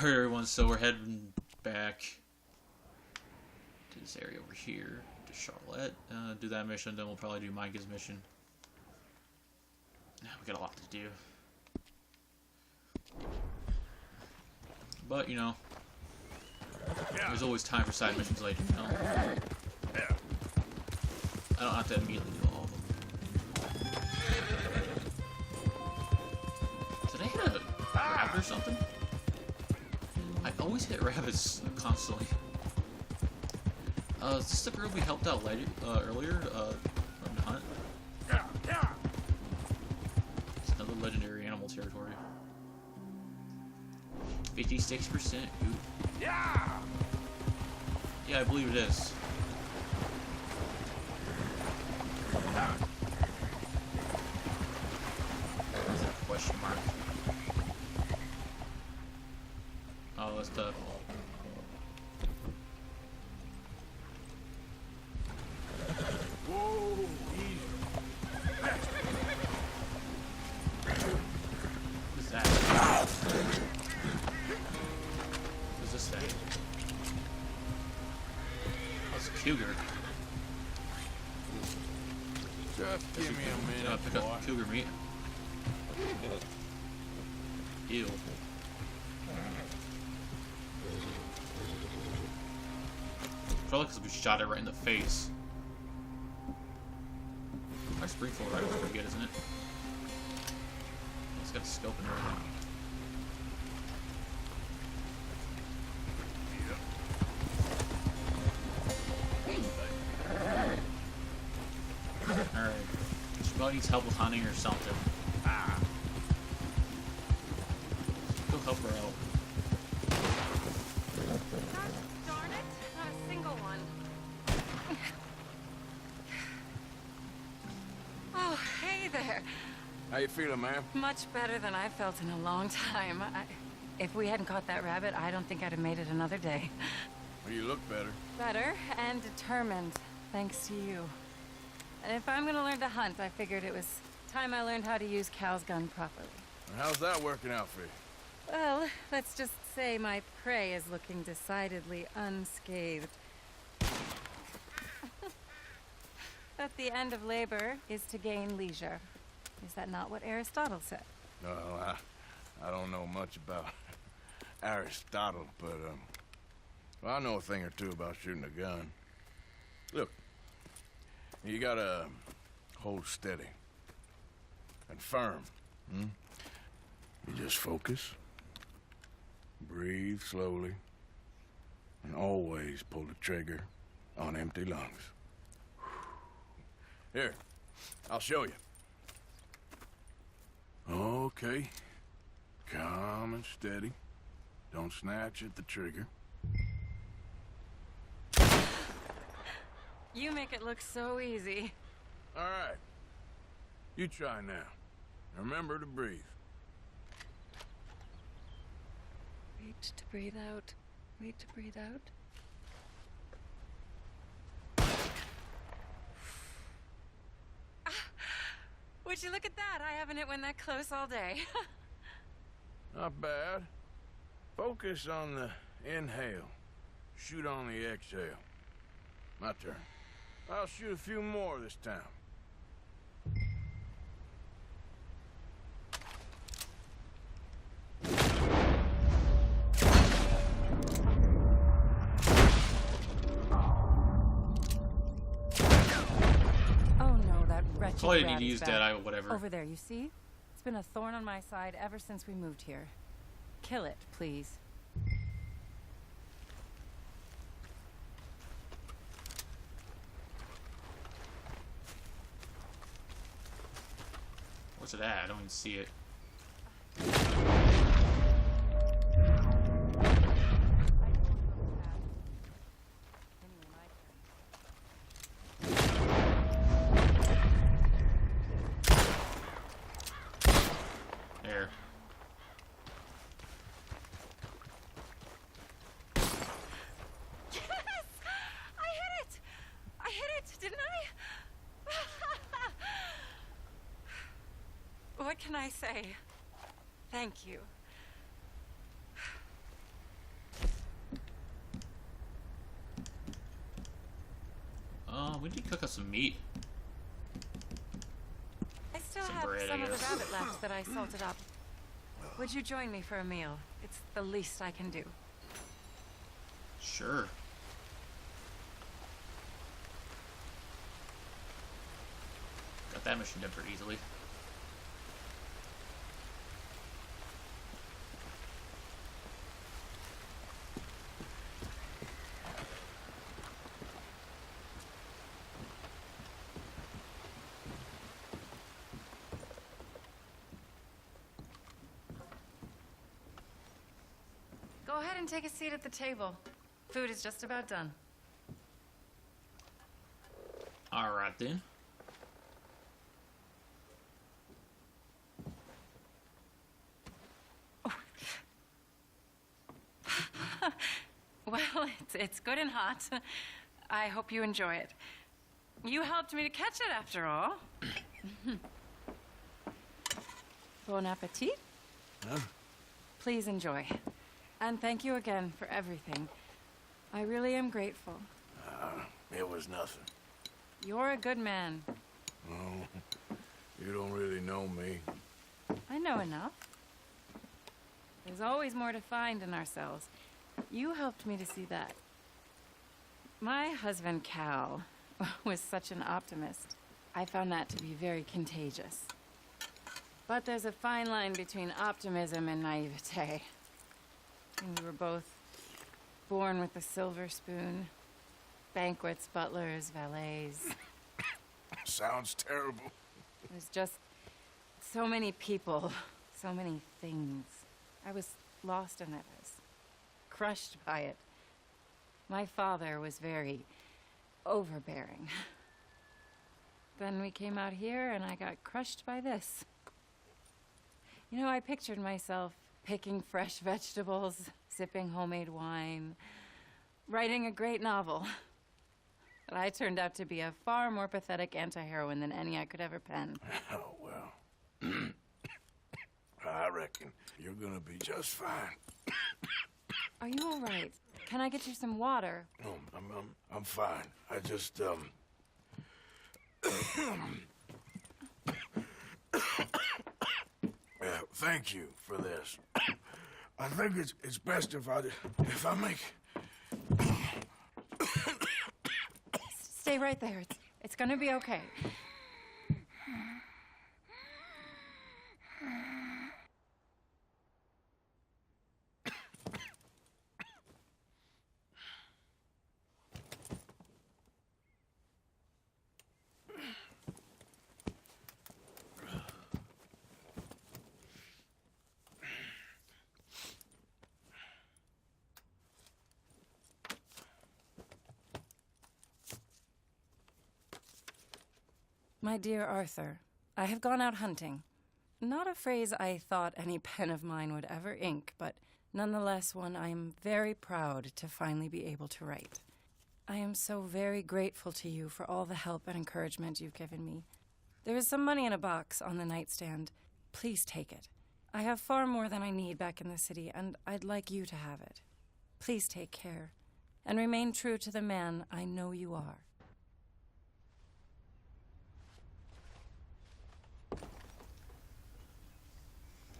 Alright everyone, so we're heading back to this area over here, to Charlotte. Do that mission, then we'll probably do Micah's mission. We got a lot to do. But, you know, there's always time for side missions later, you know? I don't have to immediately do all of them. Did I hit a rabbit or something? I always hit rabbits constantly. Is this the girl we helped out earlier from the hunt? It's another legendary animal territory. 56%. Ooh. Yeah, I believe it is. That's a question mark. Oh, that's tough. Whoa, easy. What's that? What's this thing? That's a cougar. Just give me a minute, Pick boy. up cougar meat. Ew. Probably because we shot it right in the face. Our springful rifle's pretty good, isn't it? It's got a scope and everything. Alright. She probably needs help with hunting or something. Go help her out. God darn it, not a single one. Oh, hey there. How you feeling, man? Much better than I felt in a long time. If we hadn't caught that rabbit, I don't think I'd have made it another day. Well, you look better. Better and determined, thanks to you. And if I'm gonna learn to hunt, I figured it was time I learned how to use Cal's gun properly. And how's that working out for you? Well, let's just say my prey is looking decidedly unscathed. At the end of labor is to gain leisure. Is that not what Aristotle said? No, I don't know much about Aristotle, but, well, I know a thing or two about shooting a gun. Look, you gotta hold steady and firm. You just focus, breathe slowly, and always pull the trigger on empty lungs. Here, I'll show you. Okay. Calm and steady. Don't snatch at the trigger. You make it look so easy. All right. You try now. Remember to breathe. Wait to breathe out. Wait to breathe out. Would you look at that? I haven't hit one that close all day. Not bad. Focus on the inhale. Shoot on the exhale. My turn. I'll shoot a few more this time. Oh no, that wretched Probably need rat to is use back. Deadeye, whatever. Over there, you see? It's been a thorn on my side ever since we moved here. Kill it, please. What's it at? I don't even see it. There. Yes! I hit it! I hit it, didn't I? What can I say? Thank you. we need to cook us some meat. I still Some have bread, I some of the guess. rabbit left that I salted up. Would you join me for a meal? It's the least I can do. Sure. Got that mission done pretty easily. Go ahead and take a seat at the table. Food is just about done. Alright then. Well, it's good and hot. I hope you enjoy it. You helped me to catch it, after all. Bon appetit. Huh? Please enjoy. And thank you again for everything. I really am grateful. It was nothing. You're a good man. Oh, you don't really know me. I know enough. There's always more to find in ourselves. You helped me to see that. My husband, Cal, was such an optimist. I found that to be very contagious. But there's a fine line between optimism and naivete. And we were both born with a silver spoon. Banquets, butlers, valets. Sounds terrible. There's just so many people, so many things. I was lost in it. I was crushed by it. My father was very overbearing. Then we came out here and I got crushed by this. You know, I pictured myself picking fresh vegetables, sipping homemade wine, writing a great novel. But I turned out to be a far more pathetic anti-heroine than any I could ever pen. Oh, well. I reckon you're gonna be just fine. Are you all right? Can I get you some water? No, I'm fine. I just, thank you for this. I think it's best if I make... Stay right there. It's gonna be okay. My dear Arthur, I have gone out hunting. Not a phrase I thought any pen of mine would ever ink, but nonetheless one I am very proud to finally be able to write. I am so very grateful to you for all the help and encouragement you've given me. There is some money in a box on the nightstand. Please take it. I have far more than I need back in the city, and I'd like you to have it. Please take care, and remain true to the man I know you are.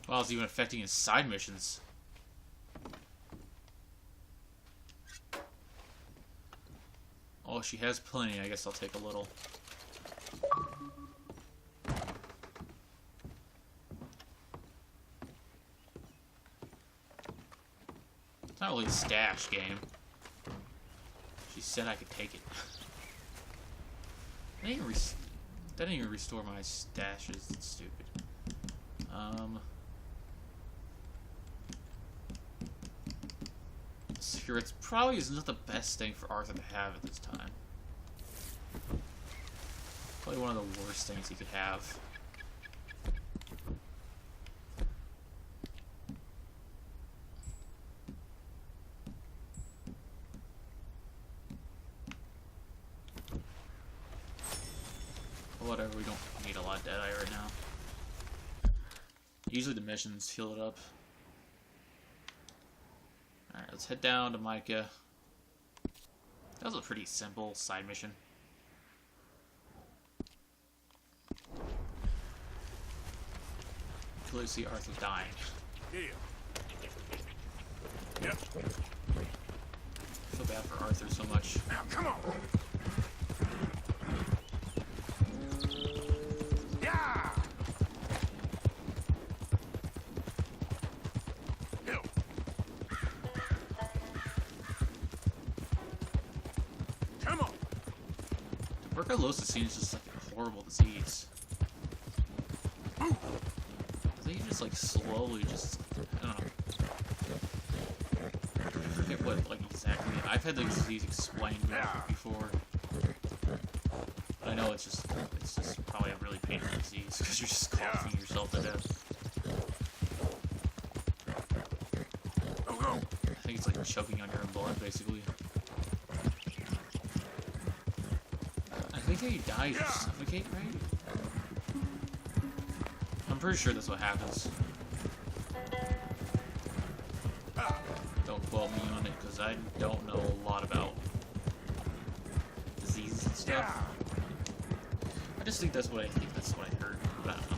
Wow, it's even affecting his side missions. Oh, she has plenty. I guess I'll take a little. It's not really a stash game. She said I could take it. That didn't even restore my stashes. It's stupid. Secrets probably is not the best thing for Arthur to have at this time. Probably one of the worst things he could have. But whatever, we don't need a lot of Deadeye right now. Usually the missions heal it up. Alright, let's head down to Micah. That was a pretty simple side mission. clearly see Arthur dying. Yeah. Yep. I feel bad for Arthur so much. Now, come on. Yeah. Hill. Come on. Tuberculosis seems just like a horrible disease. I think you just like slowly just, I don't know. I forget what like exactly. I've had the disease explained to me before. But I know it's just probably a really painful disease because you're just coughing yourself to death. Go, go. I think it's like choking on your own blood basically. I think how you die is you suffocate, right? I'm pretty sure that's what happens. Don't quote me on it, because I don't know a lot about diseases and stuff. I just think that's what I heard, but I don't know.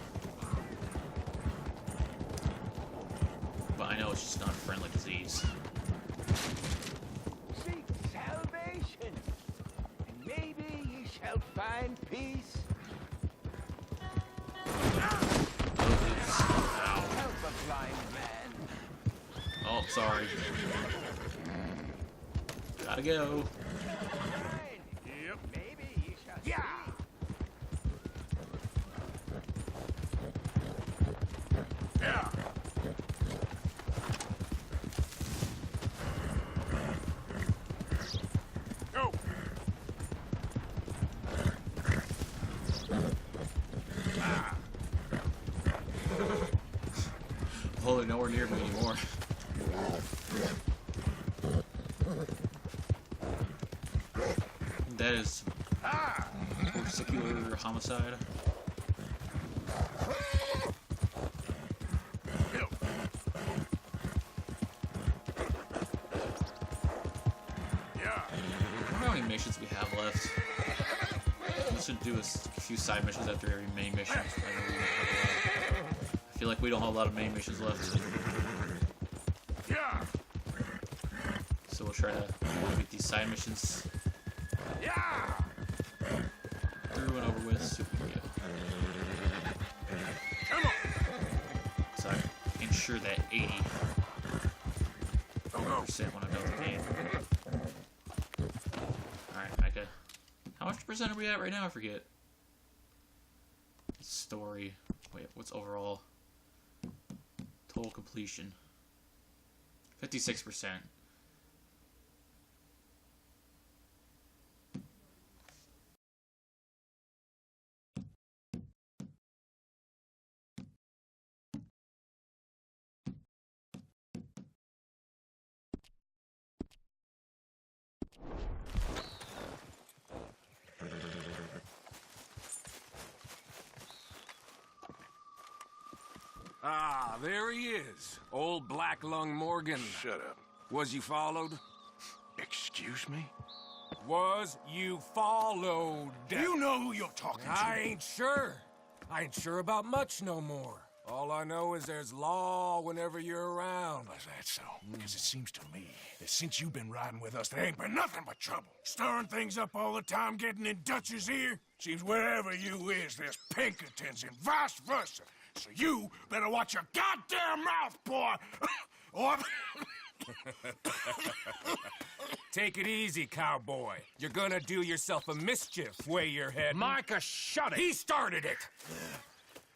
But I know it's just not a friendly disease. Seek salvation, and maybe ye shall find peace. Ow. Help a blind man. Oh, sorry. Gotta go. Yep. Maybe ye shall see. Yeah. Go. Oh, they're nowhere near me anymore. That is particular homicide. Hill. Yeah. I wonder how many missions we have left. We should do a few side missions after every main mission. I feel like we don't have a lot of main missions left. Yeah. So we'll try to get these side missions Yeah. through and over with. See if we can get. Come on. So I ensure that 80% Go, go. when I build the game. Alright, Micah. How much percent are we at right now? I forget. Story. Wait, what's overall? Total completion. 56%. Ah, there he is. Old Black Lung Morgan. Shut up. Was you followed? Excuse me? Was you followed? You know who you're talking to. I ain't sure. I ain't sure about much no more. All I know is there's law whenever you're around. Is that so? Because it seems to me that since you've been riding with us, there ain't been nothing but trouble. Stirring things up all the time, getting in Dutch's ear. Seems wherever you is, there's Pinkertons and vice versa. So you better watch your goddamn mouth, boy! Or... Take it easy, cowboy. You're gonna do yourself a mischief where you're heading. Micah, shut it! He started it!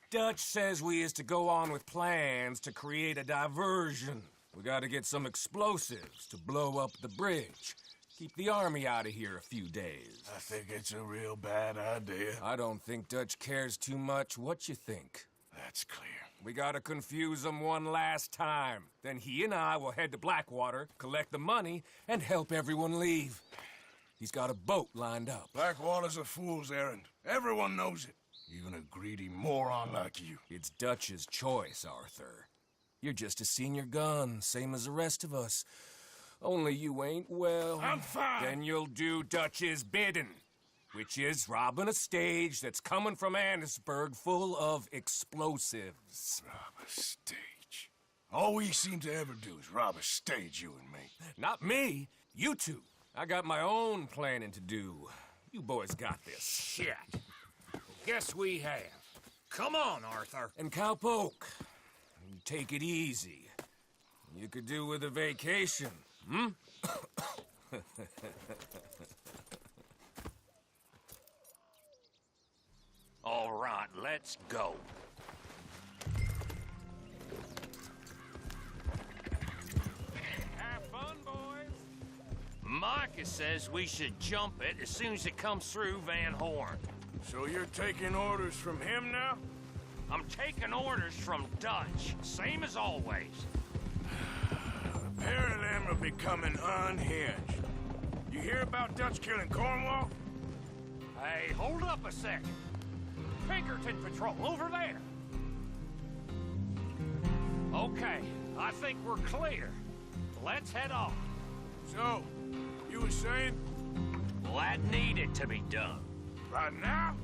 Dutch says we is to go on with plans to create a diversion. We gotta get some explosives to blow up the bridge. Keep the army out of here a few days. I think it's a real bad idea. I don't think Dutch cares too much what you think. That's clear. We gotta confuse him one last time. Then he and I will head to Blackwater, collect the money, and help everyone leave. He's got a boat lined up. Blackwater's a fool's errand. Everyone knows it. Even a greedy moron like you. It's Dutch's choice, Arthur. You're just a senior gun, same as the rest of us. Only you ain't well. I'm fine. Then you'll do Dutch's bidding. which is robbing a stage that's coming from Annisburg full of explosives. Rob a stage. All we seem to ever do is rob a stage, you and me. Not me, you two. I got my own planning to do. You boys got this. Shit. Guess we have. Come on, Arthur. And Cowpoke, you take it easy. You could do with a vacation, hmm? All right, let's go. Have fun, boys. Micah says we should jump it as soon as it comes through Van Horn. So you're taking orders from him now? I'm taking orders from Dutch, same as always. A pair of them are becoming unhinged. You hear about Dutch killing Cornwall? Hey, hold up a second. Pinkerton Patrol, over there. Okay, I think we're clear. Let's head off. So, you were saying? Well, that needed to be done. Right now?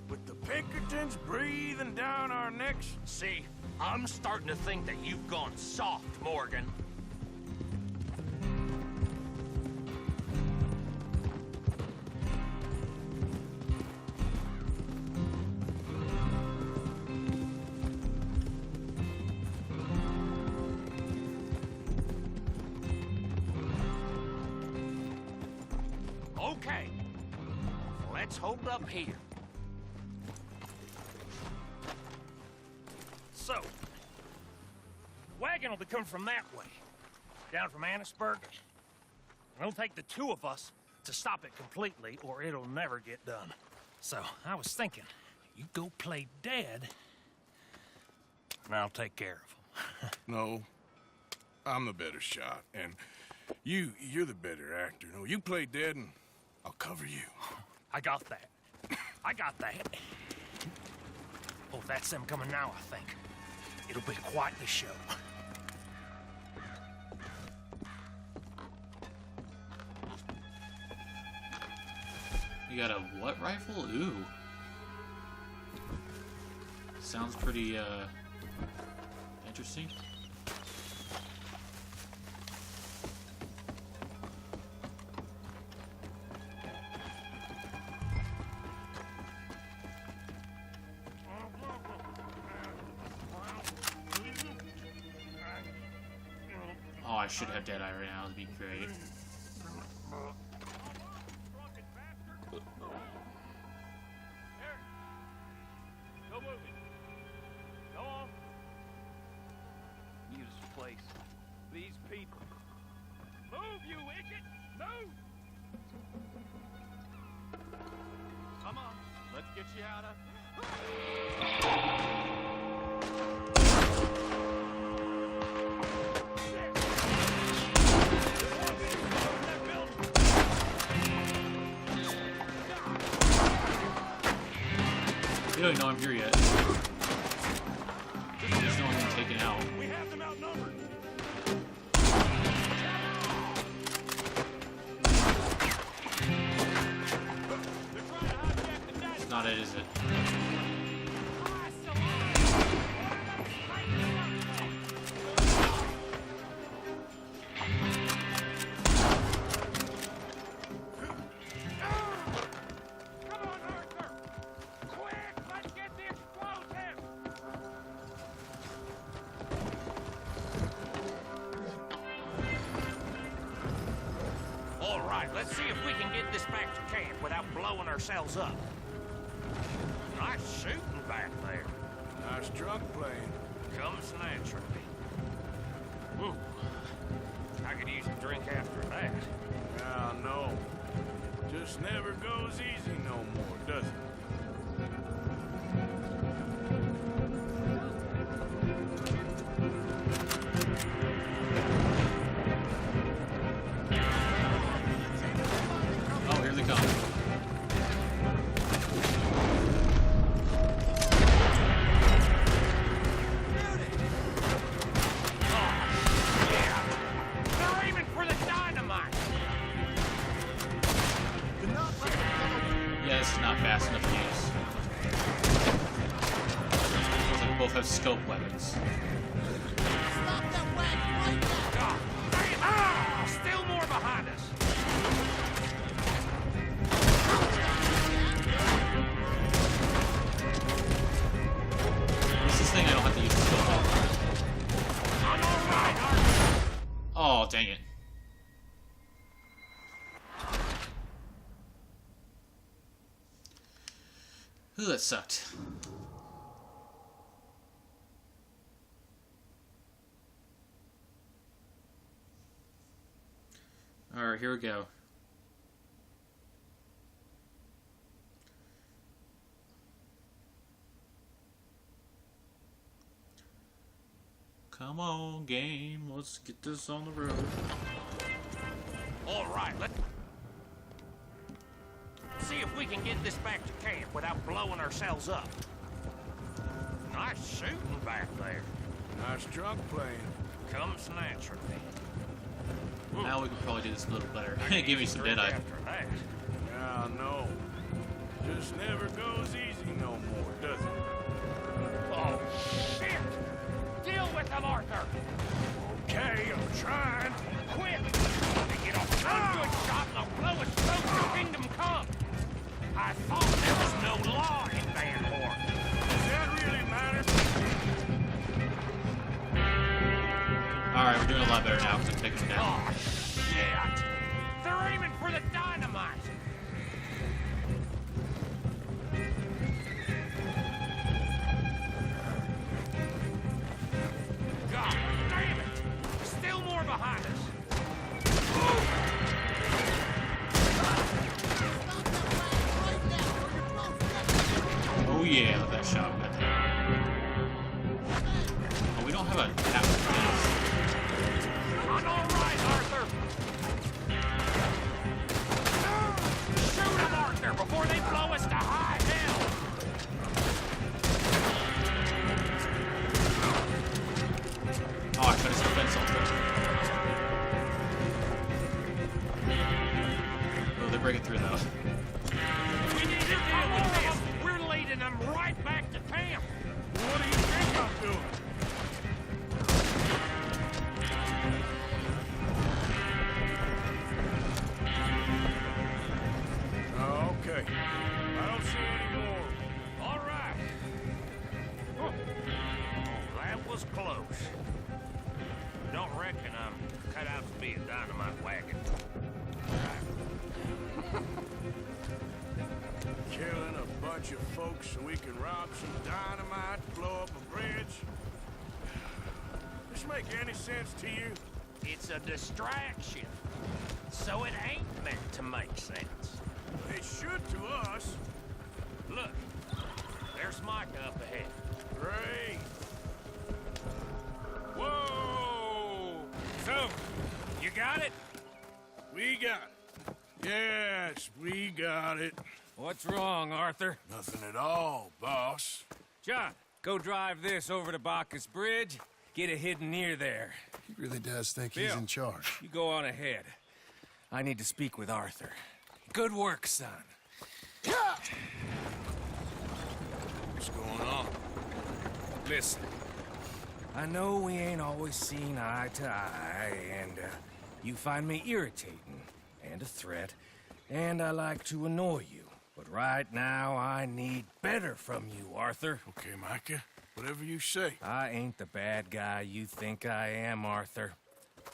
With the Pinkertons breathing down our necks? See, I'm starting to think that you've gone soft, Morgan. Okay, let's hold up here. So, wagon will be coming from that way, down from Annisburg. It'll take the two of us to stop it completely, or it'll never get done. So, I was thinking, you go play dead, and I'll take care of him. No. I'm the better shot, and you're the better actor. No, you play dead and I'll cover you. I got that. I got that. Oh, that's them coming now, I think. It'll be quite the show. You got a what rifle? Ooh. Sounds pretty, interesting. Oh, I should have Deadeye right now. That'd be great. Go moving. Go on. Use this place. These people. Move, you idiot! Move! Come on. Let's get you out of... You don't even know I'm here yet. You just know I'm getting taken out. We have them outnumbered. It's not it, is it? All right, let's see if we can get this back to camp without blowing ourselves up. Nice shooting back there. Nice drunk playing. Comes naturally. Ooh. I could use a drink after that. Ah, no. Just never goes easy no more, does it? Oh, here they come. They're aiming for the dynamite. Do not let them Oh, dang it. Ooh, that sucked. Alright, here we go. Come on, game. Let's get this on the road. All right, let's see if we can get this back to camp without blowing ourselves up. Nice shooting back there. Nice drunk playing. Comes naturally. Now we can probably do this a little better. Give me some Drink dead eye. after that. Yeah, no. Just never goes easy no more, does it? Oh, shit! Deal with them, Arthur! Okay, I'm trying. Quit! They get off one good shot and I'll blow us both to Kingdom Come! I thought there was no law in Van Horn. Does that really matter? Alright, we're doing a lot better now because I'm taking them down. Oh, shit! They're aiming for the dynamite! God damn it! Still more behind us! Oh yeah, look at that shot. Oh, we don't have a tap for I'm all right, Arthur! Shoot him, Arthur, before they blow us to high hell! this. Oh, I tried to defense all Oh, they're breaking through though. We need to deal with this! We're leading them right back to camp! What do you think I'm doing? Oh, okay. I don't see any more. All right. Oh, that was close. Don't reckon I'm cut out to be a dynamite wagon. Killing a bunch of folks so we can rob some dynamite, blow up a bridge. This make any sense to you? It's a distraction. So it ain't meant to make sense. It should to us. Look, there's Micah up ahead. Great. Whoa! So, you got it? We got it. Yes, we got it. What's wrong, Arthur? Nothing at all, boss. John, go drive this over to Bacchus Bridge. Get it hidden near there. He really does think he's Bill. in charge. You go on ahead. I need to speak with Arthur. Good work, son. What's going on? Listen, I know we ain't always seen eye to eye, and you find me irritating and a threat, and I like to annoy you. But right now, I need better from you, Arthur. Okay, Micah. Whatever you say. I ain't the bad guy you think I am, Arthur.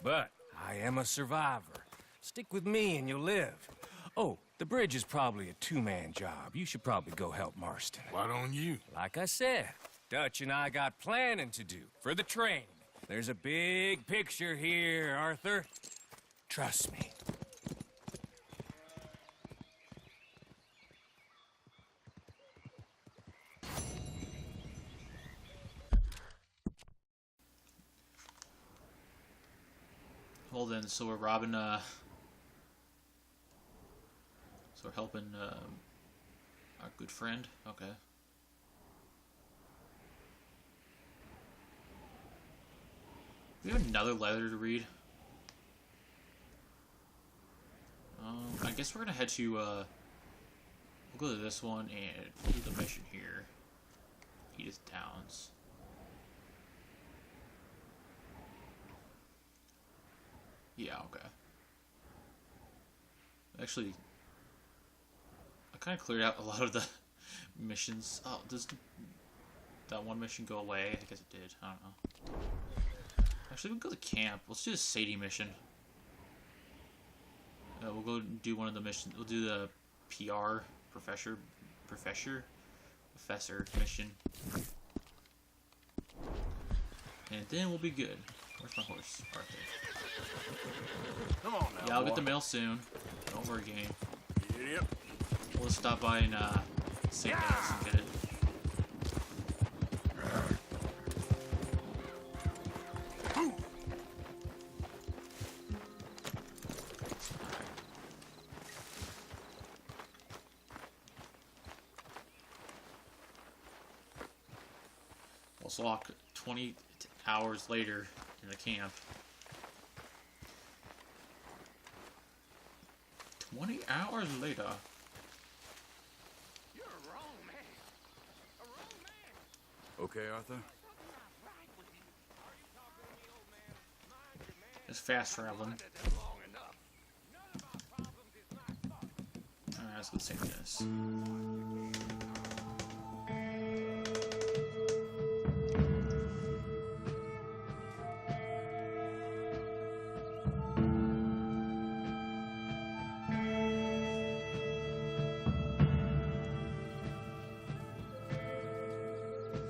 But I am a survivor. Stick with me and you'll live. Oh, the bridge is probably a two-man job. You should probably go help Marston. Why don't you? Like I said, Dutch and I got planning to do for the train. There's a big picture here, Arthur. Trust me. Well then, so we're robbing, so we're helping, our good friend? Okay. We have another letter to read. I guess we're gonna head to, we'll go to this one and do the mission here. Edith Downs. Yeah, okay. Actually, I kind of cleared out a lot of the missions. Oh, does that one mission go away? I guess it did. I don't know. Actually, we'll go to camp. Let's do the Sadie mission. We'll go do one of the missions. We'll do the PR professor mission, and then we'll be good. Where's my horse? Arthur. Come on now. Yeah, I'll get the boy. mail soon. Don't worry, gang. Idiot. We'll just stop by and St. Dennis and get it. We'll walk 20 hours later in the camp. 20 hours later. You're a wrong man. A wrong man. Okay, Arthur. It's fast traveling. Long enough. Alright, let's go to St. Dennis.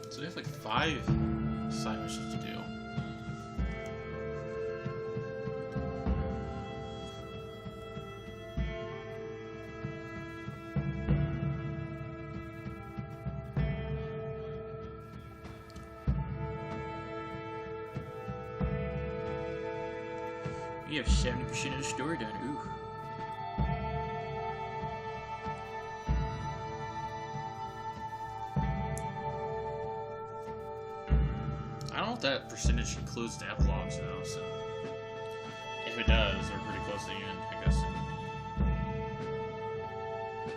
So we have like 5 side missions to do. We have 70% of the story done. Ooh. I don't know if that percentage includes the epilogues though, so if it does, we're pretty close to the end, I guess.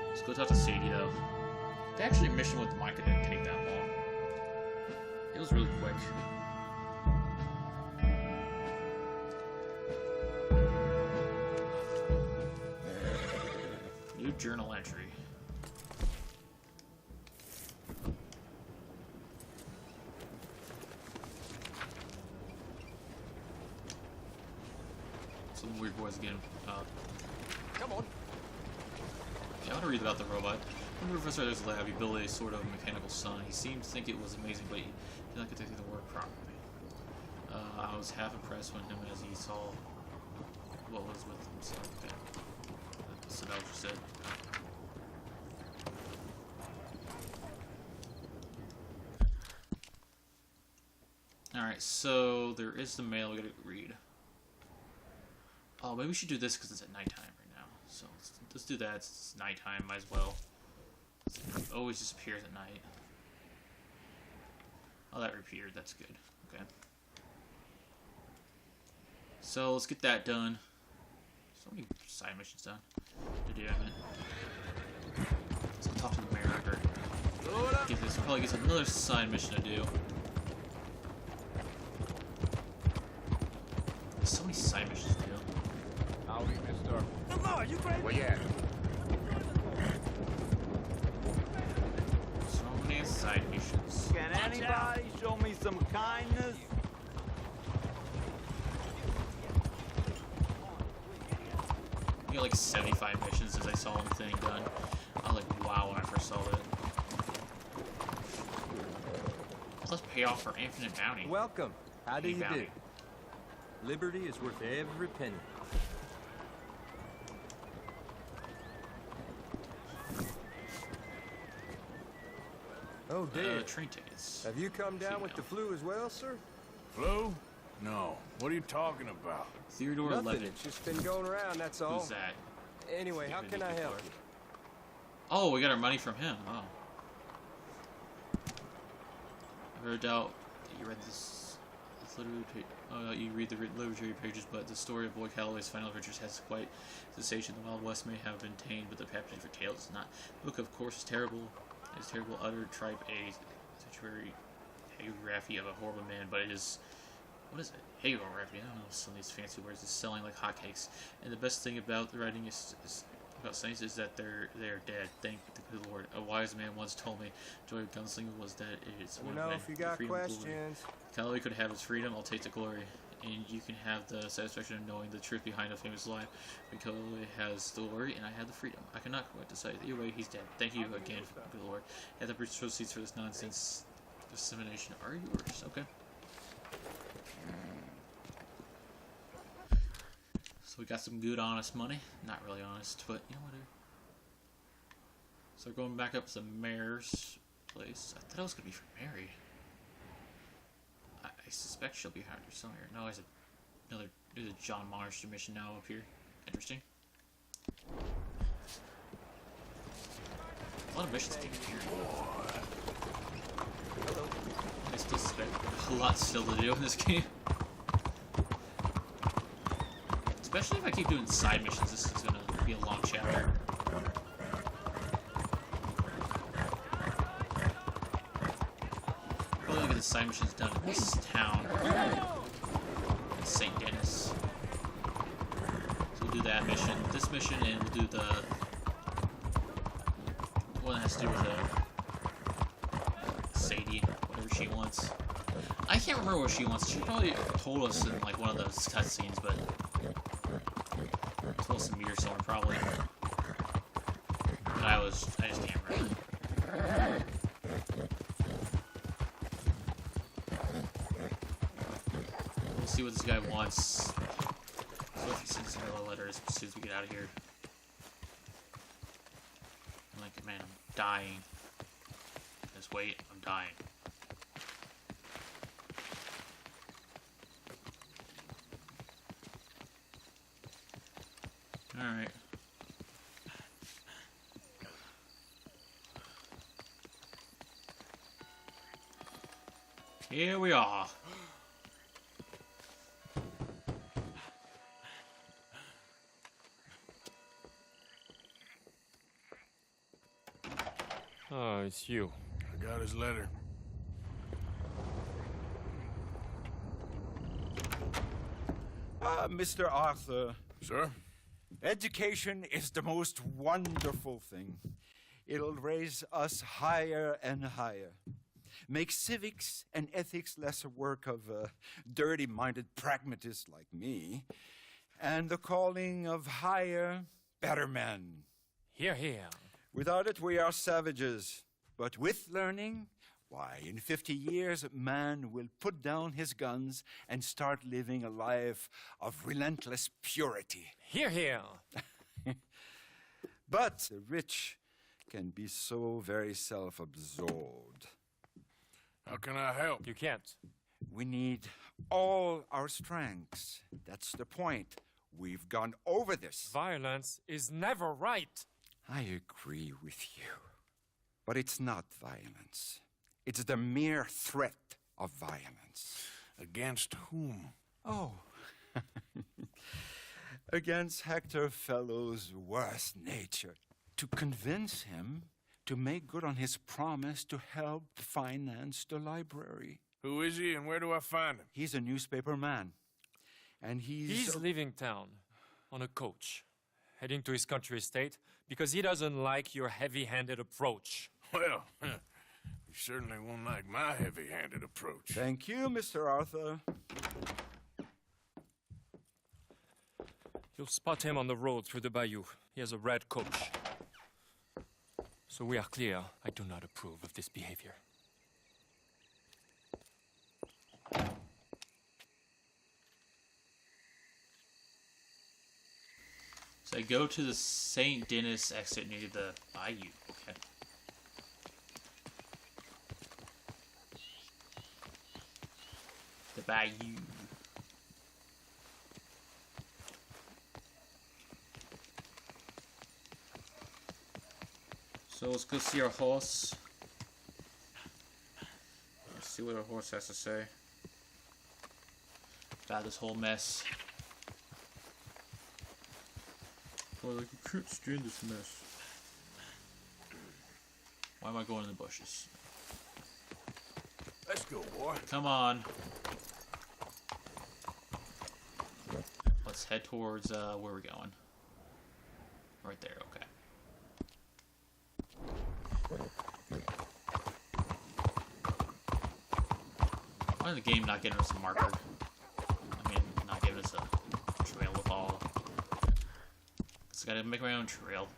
Let's go talk to Sadie though. The actually mission with Micah didn't take that long. It was really quick. New journal entry. Some weird boys again. Come on. Yeah, I want to read about the robot. When the professor at his lab, he built a sort of mechanical sun. He seemed to think it was amazing, but he did not get to do the work properly. I was half impressed when him as he saw what was with him. So, okay. So that was just it. Alright, so there is the mail we gotta read. Oh, maybe we should do this because it's at nighttime right now. So let's do that. It's nighttime, might as well. It always just appears at night. Oh, that reappeared. That's good. Okay. So let's get that done. So many side missions done to do. Let's go talk to the mayor. Get this. Probably get another side mission to do. There's so many side missions to do. Howdy, mister. Hello, are you crazy? Where you at? So many side missions. Can anybody show me some kindness? We got like 75 missions as I saw the thing done. I was like, wow, when I first saw it. Let's pay off for infinite bounty. Welcome. How do Any you bounty. do? Liberty is worth every penny. Oh, dear. Train tickets. Have you come down with the flu as well, sir? Flu? No. What are you talking about? Theodore Nothing. Levitt. It's just been going around, that's all. Who's that? Anyway, how can I help you? Oh, we got our money from him. Oh. I heard doubt that you read this literary page. Oh, you read the literary pages, but the story of Boy Calloway's final adventures has quite sensation. The Wild West may have been tamed, but the package for tales is not. The book, of course, is terrible. It's terrible, utter tripe, a statuary hagiography of a horrible man, but it is. What is it? Hagiography. I don't know some of these fancy words. It's selling like hotcakes. And the best thing about the writing is about saints is that they're dead. Thank the good Lord. A wise man once told me, joy of gunslinger was that it's You one know, of if you got freedom and glory. questions. Calloway could have his freedom, I'll take the glory. And you can have the satisfaction of knowing the truth behind a famous lie. Calloway has the glory, and I have the freedom. I cannot quite decide. Either way, he's dead. Thank you again, good Lord. And the proceeds for this nonsense dissemination are yours. Okay. So we got some good, honest money. Not really honest, but you know, whatever. So we're going back up to the mayor's place. I thought it was going to be for Mary. I suspect she'll be around here somewhere. No, there's a John Monster mission now up here. Interesting. A lot of missions taken here. I still suspect there's a lot still to do in this game. Especially if I keep doing side missions, this is going to be a long chapter. Probably gonna get the side missions done in this town. St. Denis. So we'll do that mission, this mission, and we'll do the one that has to do with Sadie, whatever she wants. I can't remember what she wants. She probably told us in like one of those cutscenes, but told us in me or somewhere probably. But I just can't remember. We'll see what this guy wants. So if he sends another letter as soon as we get out of here. I'm like, man, I'm dying. Just wait, I'm dying. Alright. Here we are. Oh, it's you. I got his letter. Mr. Arthur, Sir? education is the most wonderful thing. It'll raise us higher and higher. Make civics and ethics less a work of dirty-minded pragmatists like me, and the calling of higher, better men. Here, here. Without it, we are savages. But with learning, why, in 50 years, man will put down his guns and start living a life of relentless purity. Here, here. But the rich can be so very self-absorbed. How can I help? You can't. We need all our strengths. That's the point. We've gone over this. Violence is never right. I agree with you. But it's not violence. It's the mere threat of violence. Against whom? Oh. Against Hector Fellow's worst nature. To convince him to make good on his promise to help finance the library. Who is he and where do I find him? He's a newspaper man. And He's leaving town on a coach, heading to his country estate because he doesn't like your heavy-handed approach. Well, you certainly won't like my heavy-handed approach. Thank you, Mr. Arthur. You'll spot him on the road through the bayou. He has a red coach. So we are clear, I do not approve of this behavior. So I go to the St. Denis exit near the bayou. Okay. The bayou. So let's go see our horse. Let's see what our horse has to say about this whole mess. Boy, like you can't stand this mess. Why am I going in the bushes? Let's go, boy. Come on. Let's head towards where we're going. Right there, okay. Why did the game not giving us a marker? I mean, not giving us a trail to follow. Just gotta make my own trail.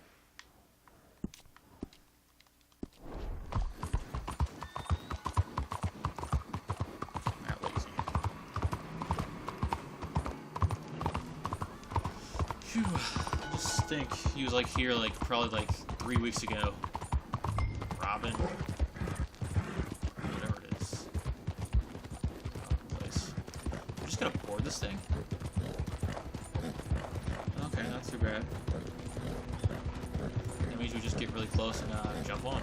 Alright, what is he? Phew. I just think he was like here like probably like 3 weeks ago. Robin. Whatever it is. Place. I'm just gonna board this thing. Okay, not too bad. That means we just get really close and jump on.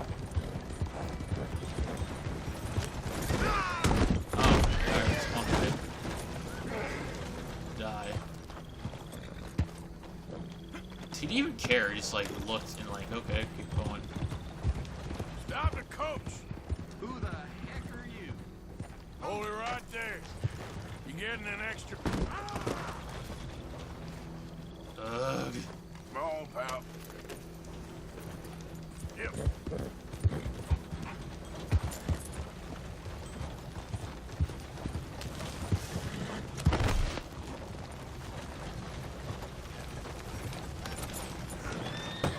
Oh, there, it's pumped it. Die. He didn't even care, he just like looked and like, okay, keep going. Stop the coach! Who the heck are you? Hold it right there. You getting an extra... Ugh. Come on, pal. Yep.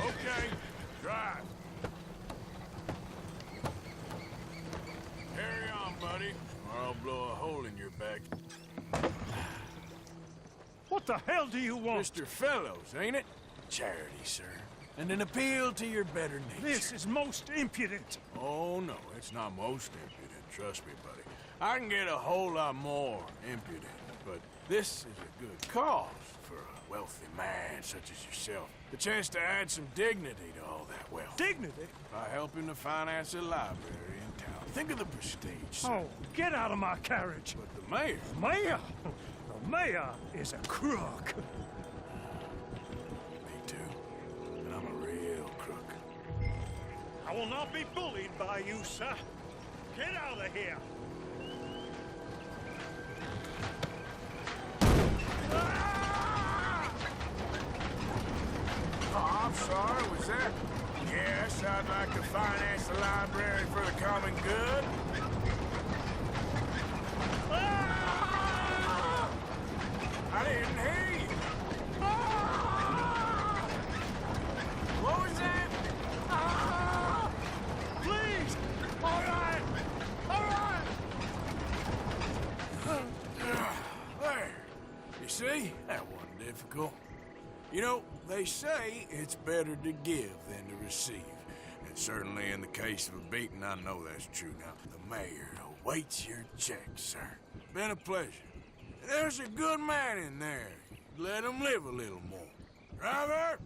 Okay, drive. Carry on, buddy, or I'll blow a hole in your back. What the hell do you want? Mr. Fellows, ain't it? Charity, sir. And an appeal to your better nature. This is most impudent. Oh, no, it's not most impudent, trust me, buddy. I can get a whole lot more impudent, but this is a good cause for a wealthy man such as yourself. The chance to add some dignity to all that wealth. Dignity? By helping to finance a library in town. Think of the prestige, sir. Oh, get out of my carriage. But the mayor... Mayor? The mayor is a crook. Me too. And I'm a real crook. I will not be bullied by you, sir. Get out of here. Oh, I'm sorry, was that? Yes, I'd like to finance the library for the common good. I didn't hear you. What was that? Please! All right! All right! There. You see? That wasn't difficult. You know, they say it's better to give than to receive. And certainly in the case of a beating, I know that's true now. The mayor awaits your check, sir. Been a pleasure. There's a good man in there. Let him live a little more. Driver,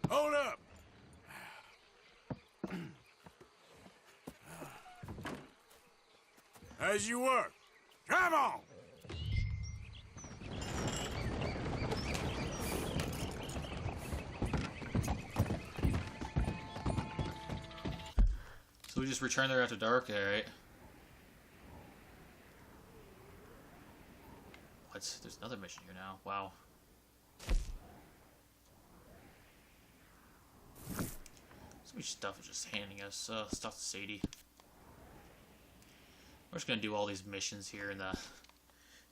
hold up. As you were. Drive on! So we just return there after dark, alright. What? There's another mission here now. Wow. So much stuff is just handing us stuff to Sadie. We're just gonna do all these missions here in the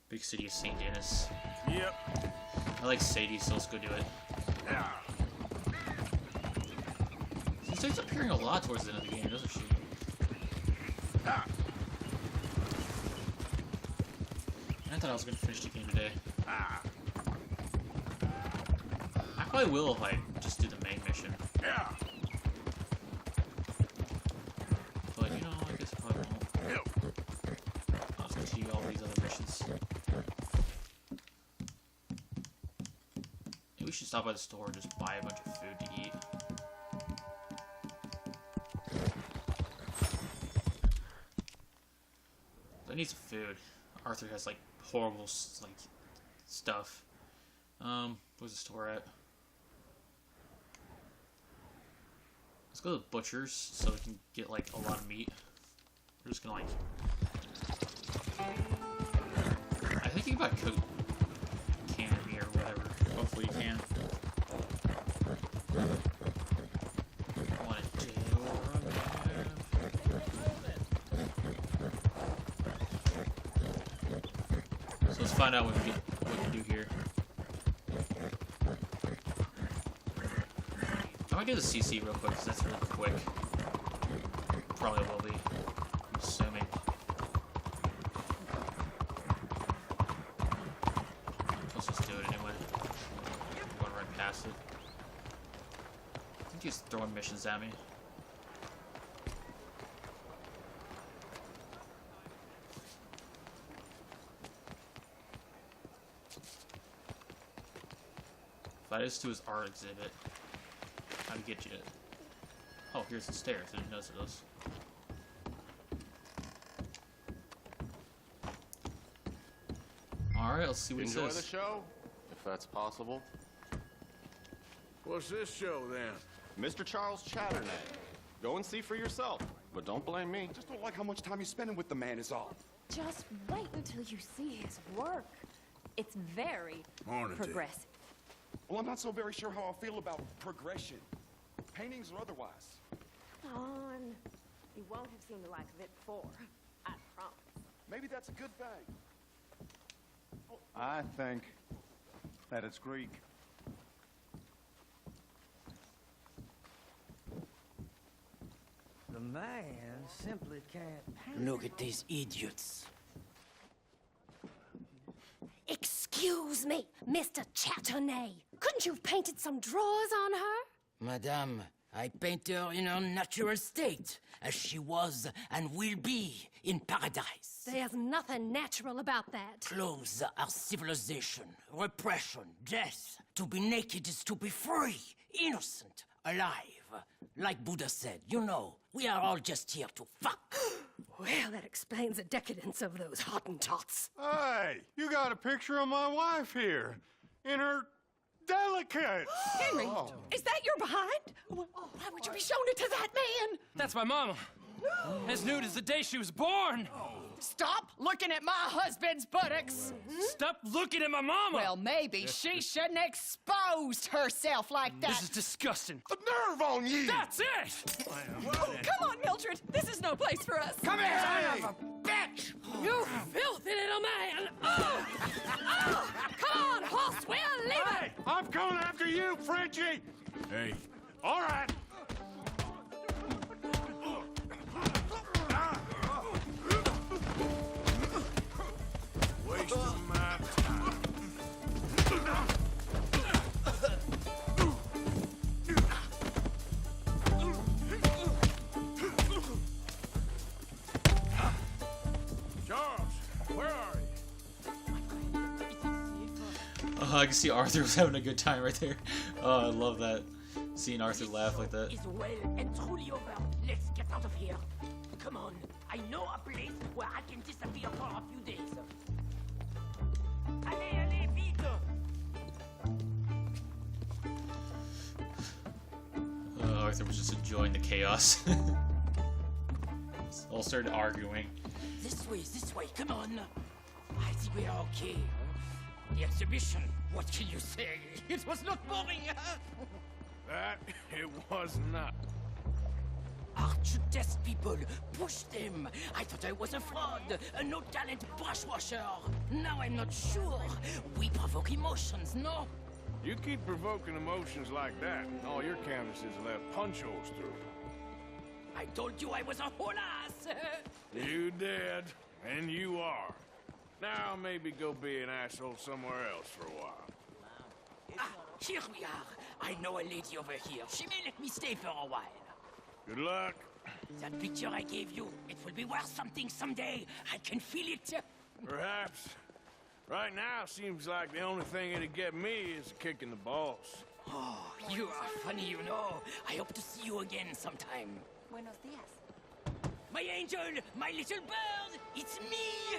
big city of St. Denis. Yep. I like Sadie, so let's go do it. Yeah. She starts appearing a lot towards the end of the game, doesn't she? Ah. I thought I was gonna finish the game today. Ah. I probably will if I just do the main mission. Yeah. But you know, I guess I probably won't. I'll just continue all these other missions. Maybe we should stop by the store and just buy a bunch of food to eat. I need some food. Arthur has like horrible like stuff. Where's the store at? Let's go to the butcher's so we can get like a lot of meat. We're just gonna like. I think you can buy cooked canned meat or whatever. Hopefully you can. what to do here. I might do the CC real quick, because that's really quick. Probably will be. I'm assuming. Let's just do it anyway. I'm going right past it. I think he's throwing missions at me. That is to his art exhibit. How to get you to... Oh, here's the stairs. I didn't notice those. Alright, let's see what he Enjoy says. the show, if that's possible. What's this show, then? Mr. Charles Chatternay. Go and see for yourself, but don't blame me. Just don't like how much time you're spending with the man is all. Just wait until you see his work. It's very Morning, Dick. progressive. Well, I'm not so very sure how I feel about progression. Paintings or otherwise. Come on. You won't have seen the like of it before. I promise. Maybe that's a good thing. I think that it's Greek. The man simply can't paint. Look at these idiots. Excuse me, Mr. Chatternay. Couldn't you have painted some drawers on her? Madame, I paint her in her natural state, as she was and will be in paradise. There's nothing natural about that. Clothes are civilization, repression, death. To be naked is to be free, innocent, alive. Like Buddha said, you know, we are all just here to fuck. Well, that explains the decadence of those Hottentots. Hey, you got a picture of my wife here. In her delicates. Henry, is that your behind? Why would you be showing it to that man? That's my mama. As nude as the day she was born. Stop looking at my husband's buttocks. Stop looking at my mama. Well, maybe she shouldn't have exposed herself like that. This is disgusting. The nerve on you! That's it! Come on, Mildred. This is no place for us. Come here! Hey! Son of a bitch! You filthy little man! Oh! Oh! Come on, horse, we'll leave it! Hey, I'm coming after you, Frenchie. Hey, All right. wasting my time. Charles, where are you? I can see Arthur was having a good time right there. Oh, I love that. Seeing Arthur laugh like that. Is well and truly over. Let's get out of here. Come on. I know a place where I can disappear for a few days. Allez, allez, vite! Arthur was just enjoying the chaos. All started arguing. This way, come on. I think we are okay. The exhibition, what can you say? It was not boring. That it was not. Art should test people, push them. I thought I was a fraud, a no-talent brushwasher. Now I'm not sure. We provoke emotions, no? You keep provoking emotions like that, and all your canvases will have punch holes through. I told you I was a whole ass. You did, and you are. Now maybe go be an asshole somewhere else for a while. Ah, here we are. I know a lady over here. She may let me stay for a while. Good luck. That picture I gave you, it will be worth something someday. I can feel it. Perhaps. Right now, seems like the only thing that'd get me is a kick in the balls. Oh, you are funny, you know. I hope to see you again sometime. Buenos dias. My angel, my little bird, it's me!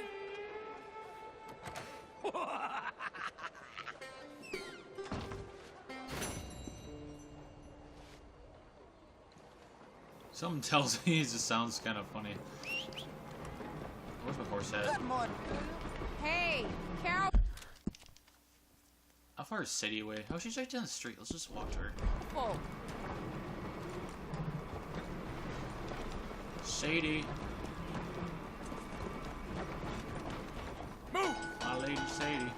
Something tells me it just sounds kind of funny. Where's my horse at? Good morning. Hey, Carol. How far is Sadie away? Oh, she's right down the street. Let's just walk to her. Oh. Sadie. Move! My lady Sadie.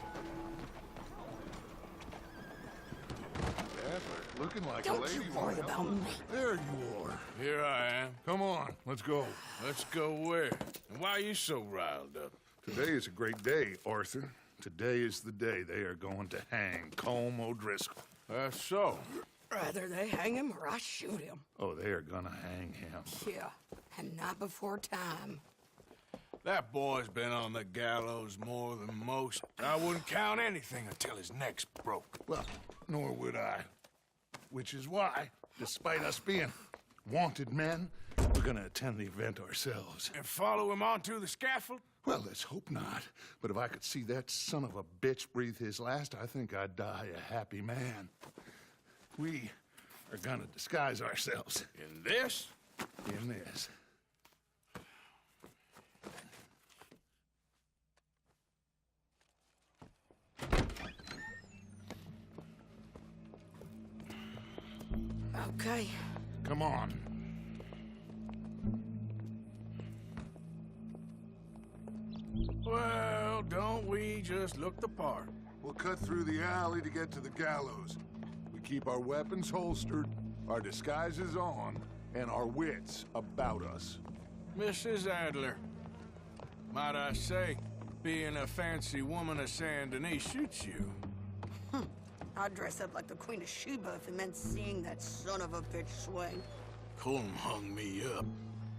looking like Don't a lady. you worry about me. There you are. Here I am. Come on, let's go. Let's go where? And why are you so riled up? Today is a great day, Arthur. Today is the day they are going to hang Colm O'Driscoll. That's so. Rather they hang him or I shoot him. Oh, they are gonna hang him. Yeah, and not before time. That boy's been on the gallows more than most. I wouldn't count anything until his neck's broke. Well, nor would I. Which is why, despite us being wanted men, we're gonna attend the event ourselves. And follow him onto the scaffold? Well, let's hope not. But if I could see that son of a bitch breathe his last, I think I'd die a happy man. We are gonna disguise ourselves. In this? In this. Okay. Come on. Well, don't we just look the part? We'll cut through the alley to get to the gallows. We keep our weapons holstered, our disguises on, and our wits about us. Mrs. Adler, might I say, being a fancy woman of Saint Denis suits you. I'd dress up like the Queen of Sheba if it meant seeing that son of a bitch swing. Colm hung me up,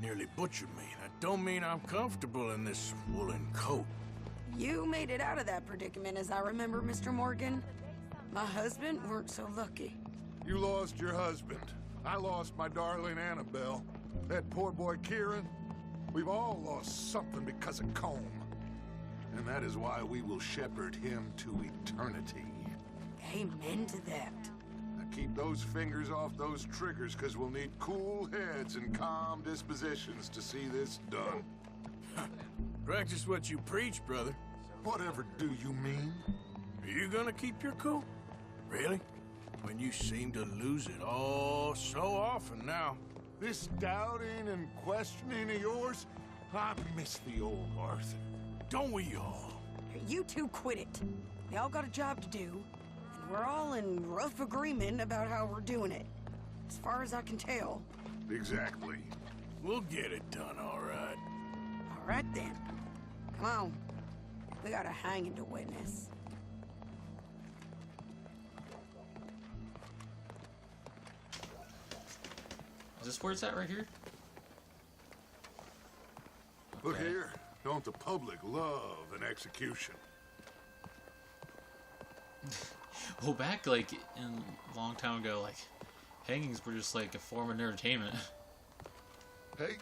nearly butchered me. That don't mean I'm comfortable in this woolen coat. You made it out of that predicament, as I remember, Mr. Morgan. My husband weren't so lucky. You lost your husband. I lost my darling Annabelle. That poor boy Kieran. We've all lost something because of Colm. And that is why we will shepherd him to eternity. Amen to that. Now keep those fingers off those triggers, because we'll need cool heads and calm dispositions to see this done. Practice what you preach, brother. Whatever do you mean? Are you gonna keep your cool? Really? When you seem to lose it all so often now. This doubting and questioning of yours, I miss the old Arthur. Don't we all? You two quit it. We all got a job to do, and we're all in rough agreement about how we're doing it. As far as I can tell. Exactly. We'll get it done, all right. All right, then. Come on. We got a hanging to witness. Is this where it's at right here? Look here. Don't the public love an execution? Well, back like in a long time ago, like hangings were just like a form of entertainment. Hey.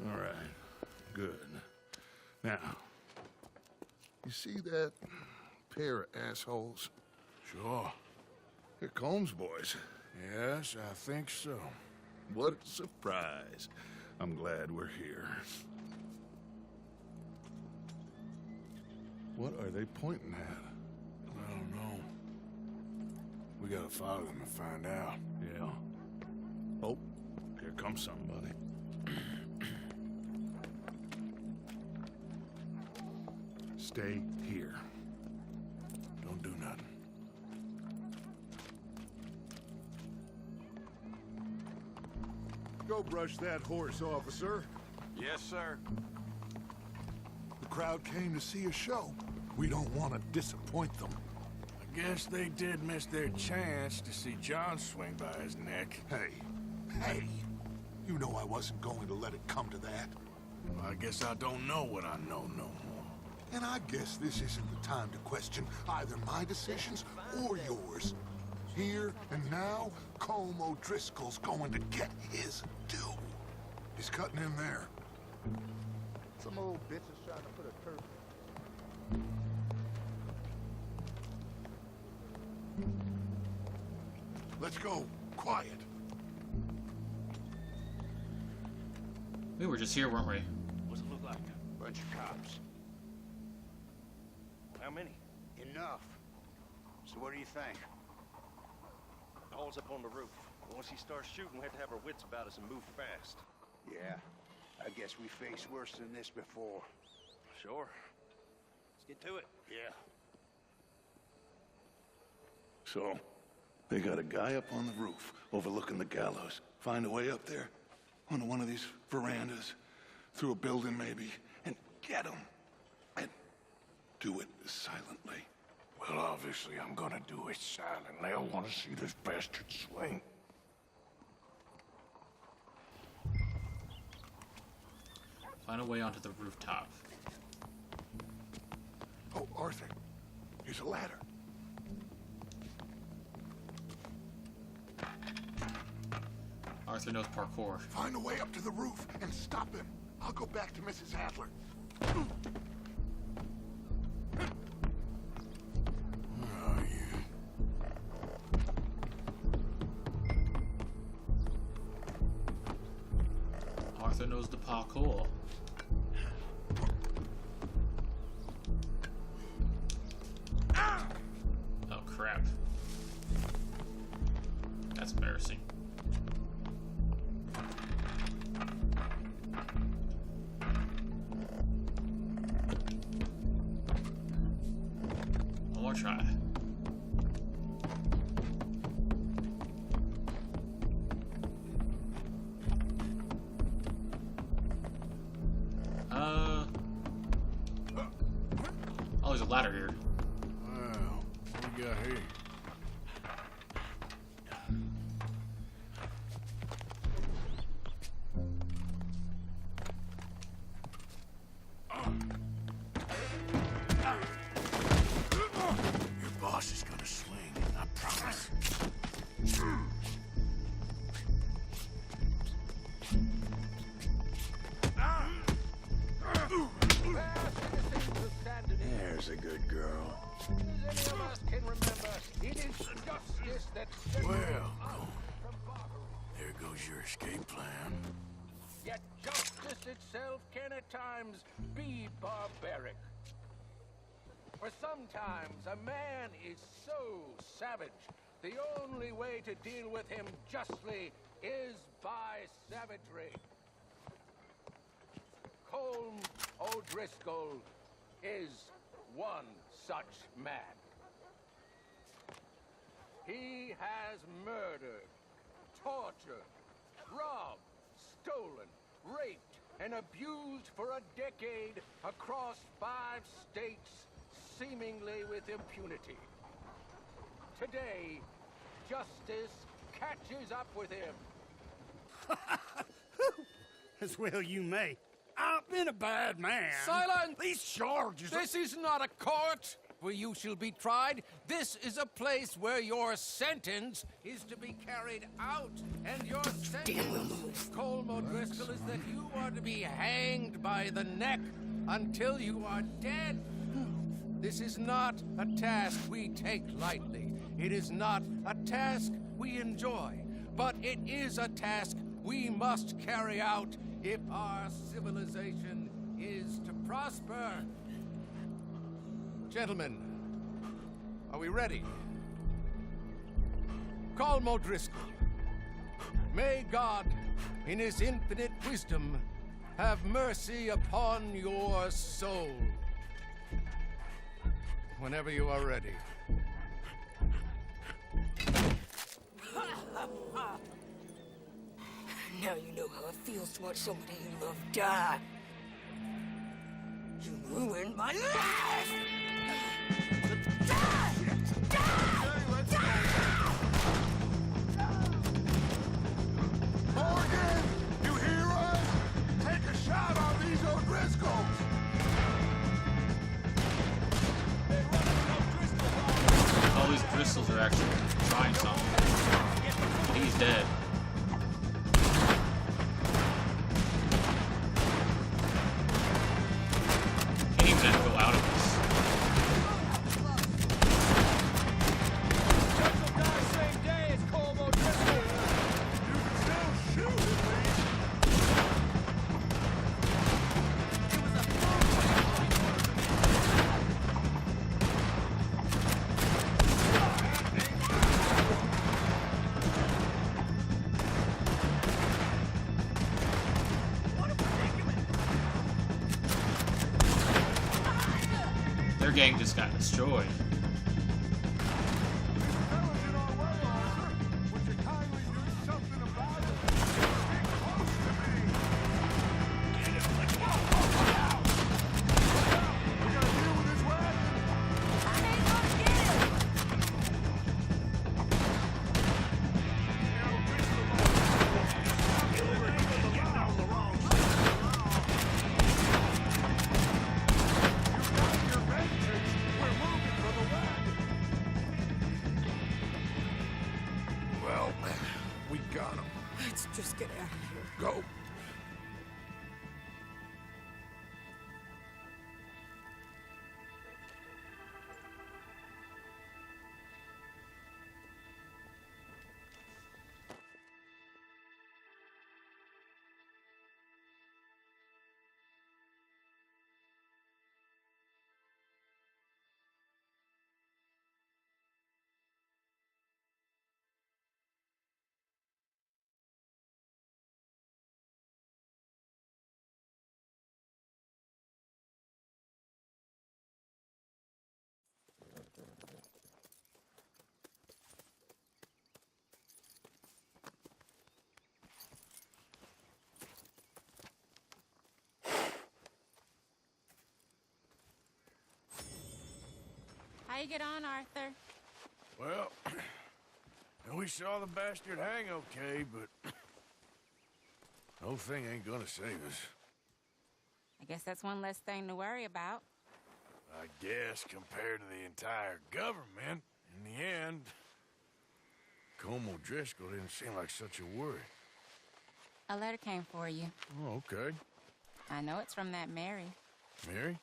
All right. Good. Now, you see that pair of assholes? Sure. They're Colm's boys. Yes, I think so. What a surprise. I'm glad we're here. What are they pointing at? I don't know. We gotta follow them and find out. Yeah. Oh, here comes somebody. Stay here. Don't do nothing. Go brush that horse, officer. Yes, sir. The crowd came to see a show. We don't want to disappoint them. I guess they did miss their chance to see John swing by his neck. Hey, you know I wasn't going to let it come to that. Well, I guess I don't know what I know no more. And I guess this isn't the time to question either my decisions or yours. Here and now, Colm O'Driscoll's going to get his due. He's cutting in there. Some old bitch is trying to put a curve. Let's go. Quiet. We were just here, weren't we? What's it look like? Bunch of cops. How many? Enough. So what do you think? The hole's up on the roof. Once he starts shooting, we have to have our wits about us and move fast. Yeah. I guess we faced worse than this before. Sure. Let's get to it. Yeah. So, They got a guy up on the roof overlooking the gallows. Find a way up there, onto one of these verandas, through a building maybe, and get him. And do it silently. Well, obviously I'm gonna do it silently. I want to see this bastard swing. Find a way onto the rooftop. Oh, Arthur, here's a ladder. Arthur knows parkour. Find a way up to the roof and stop him. I'll go back to Mrs. Adler. Arthur knows the parkour. Oh crap. That's embarrassing. One more try. Oh, there's a ladder here. Well, what we got here? Your boss is gonna swing, I promise. There's a good girl. As any of us can remember, it is justice that Well, there goes your escape plan. Yet justice itself can at times be barbaric. For sometimes a man is so savage, the only way to deal with him justly is by savagery. Colm O'Driscoll is one such man. He has murdered, tortured, robbed, stolen, raped, and abused for a decade across 5 states, seemingly with impunity. Today, justice catches up with him. As well you may. I've been a bad man. Silence! These charges are... This is not a court where you shall be tried. This is a place where your sentence is to be carried out. And your sentence, Colm O'Driscoll, is that you are to be hanged by the neck until you are dead. This is not a task we take lightly. It is not a task we enjoy. But it is a task we must carry out if our civilization is to prosper. Gentlemen, are we ready? Colm O'Driscoll, may God, in his infinite wisdom, have mercy upon your soul. Whenever you are ready. Now you know how it feels to watch somebody you love die. You ruined my life! Morgan, you hear us? Take a shot on these O'Driscolls. All these crystals are actually trying something. He's dead. Can't even go out of this. Same day as Colm O'Driscoll. You can still shoot at least. Their gang just got destroyed. Just get out of here. Go. How you get on, Arthur? Well, we saw the bastard hang okay, but the whole thing ain't gonna save us. I guess that's one less thing to worry about. I guess compared to the entire government, in the end, Colm O'Driscoll didn't seem like such a worry. A letter came for you. Oh, okay. I know it's from that Mary. Mary?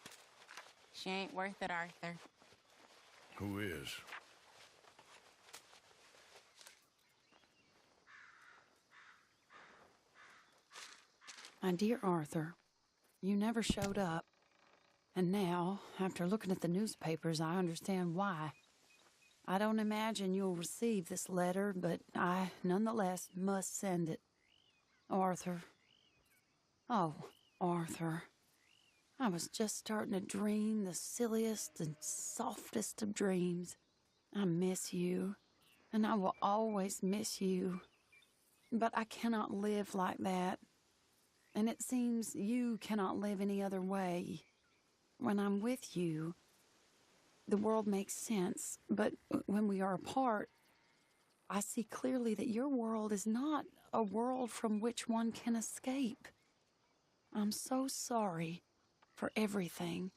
She ain't worth it, Arthur. Who is? My dear Arthur, you never showed up. And now, after looking at the newspapers, I understand why. I don't imagine you'll receive this letter, but I, nonetheless, must send it. Arthur. Oh, Arthur. I was just starting to dream the silliest and softest of dreams. I miss you, and I will always miss you. But I cannot live like that. And it seems you cannot live any other way. When I'm with you, the world makes sense, but when we are apart, I see clearly that your world is not a world from which one can escape. I'm so sorry for everything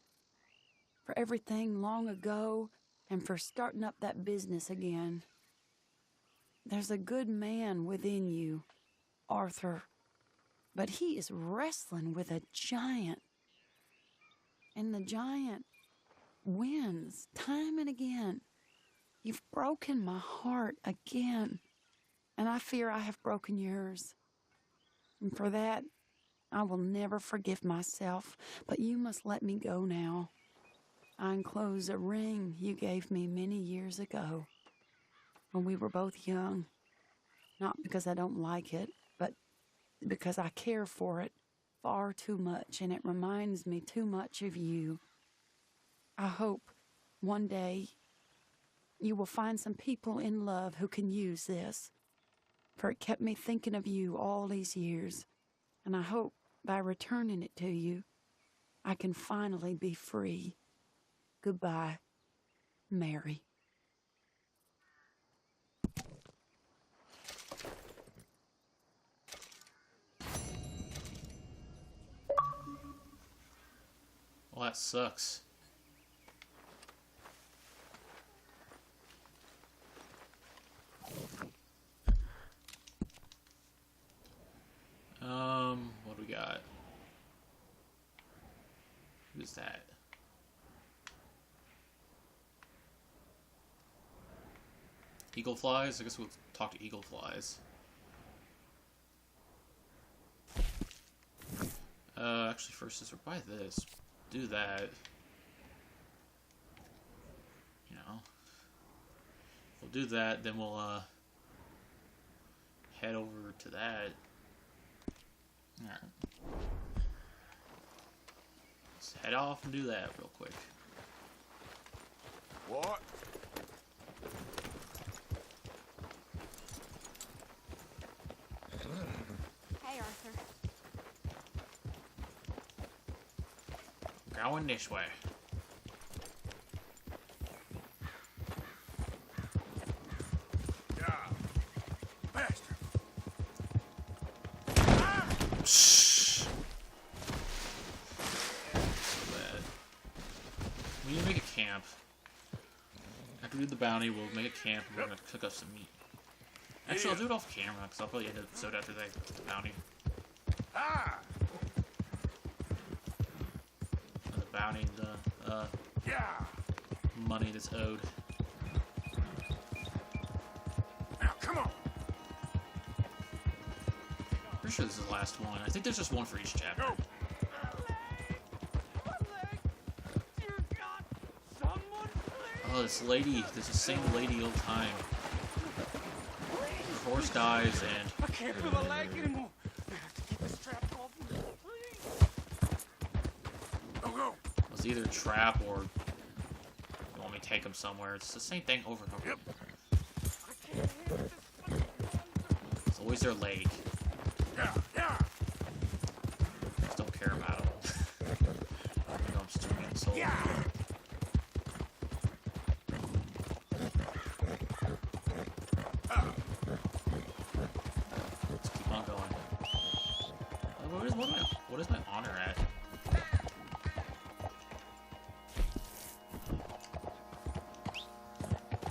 long ago, and for starting up that business again. There's a good man within you, Arthur, but he is wrestling with a giant. And the giant wins time and again. You've broken my heart again, and I fear I have broken yours. And for that, I will never forgive myself, but you must let me go now. I enclose a ring you gave me many years ago, when we were both young. Not because I don't like it, but because I care for it far too much, and it reminds me too much of you. I hope one day you will find some people in love who can use this, for it kept me thinking of you all these years, and I hope by returning it to you, I can finally be free. Goodbye, Mary. Well, that sucks. What do we got? Who's that? Eagle flies? I guess we'll talk to eagle flies. Actually, first is we'll buy this. Do that. You know. We'll do that, then we'll, head over to that. Alright. Let's head off and do that real quick. What? Hey, Arthur. Going this way. Bastard! So bad. We need to make a camp. After we do the bounty, we'll make a camp and we're gonna cook up some meat. Actually, I'll do it off camera, because I'll probably end the episode after they get the bounty. Ah! The bounty, the, money that's owed. Now, come on! Pretty sure this is the last one. I think there's just one for each chapter. Go! Oh, this lady. There's the same lady all the time. Her horse dies, and... I can't feel a leg anymore. I have to keep this trap off me, please. Go! It's either a trap or... You want me to take him somewhere. It's the same thing over and over. Yep. It's always their leg. Yeah! Just don't care about them. You know, I'm just doing it so. Let's keep on going. What is my honor at?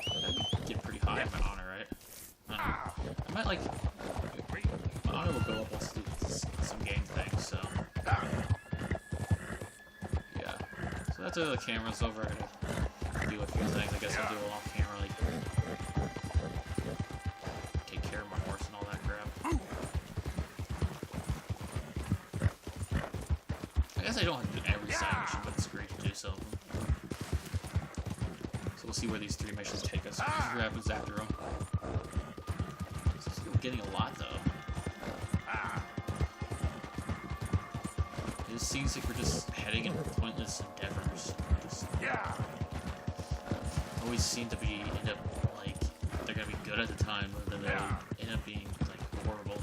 I get pretty high in my honor, right? I might like. My honor will go up once I do some game things, so. Yeah. So after the camera's over, I'm gonna do a few things. I guess I'll do it off camera, like take care of my horse and all that crap. I guess I don't have to do every side mission, but it's great to do so. So we'll see where these 3 missions take us. What happens after them? We're getting a lot though. It seems like we're just heading in pointless endeavors. Always seem to be end up like they're gonna be good at the time, but then they end up being like horrible.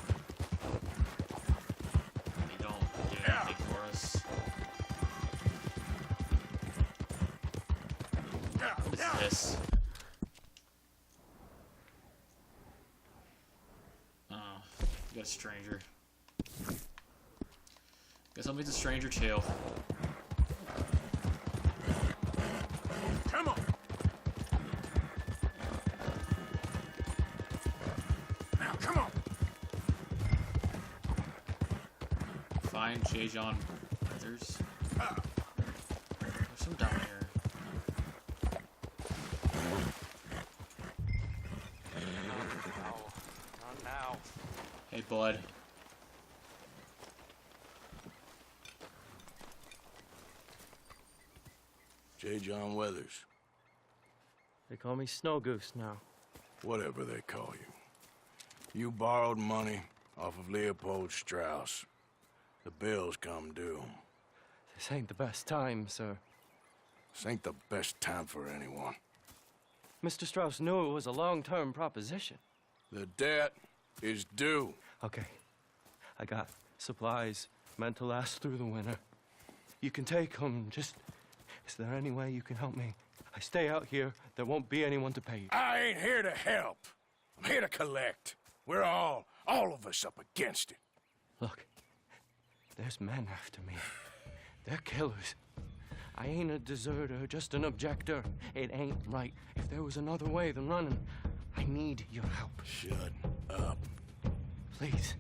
They don't do anything for us. What is this? Oh, you got a stranger. Guess I'll meet the stranger too. Come on! Now, come on! Find J. John Weathers. There's some down here. Not now. Hey, bud. J. John Weathers. They call me Snow Goose now. Whatever they call you. You borrowed money off of Leopold Strauss. The bills come due. This ain't the best time, sir. This ain't the best time for anyone. Mr. Strauss knew it was a long-term proposition. The debt is due. Okay. I got supplies meant to last through the winter. You can take them. Just, is there any way you can help me? I stay out here, there won't be anyone to pay you. I ain't here to help. I'm here to collect. We're all of us up against it. Look, there's men after me. They're killers. I ain't a deserter, just an objector. It ain't right. If there was another way than running, I need your help. Shut up. Please.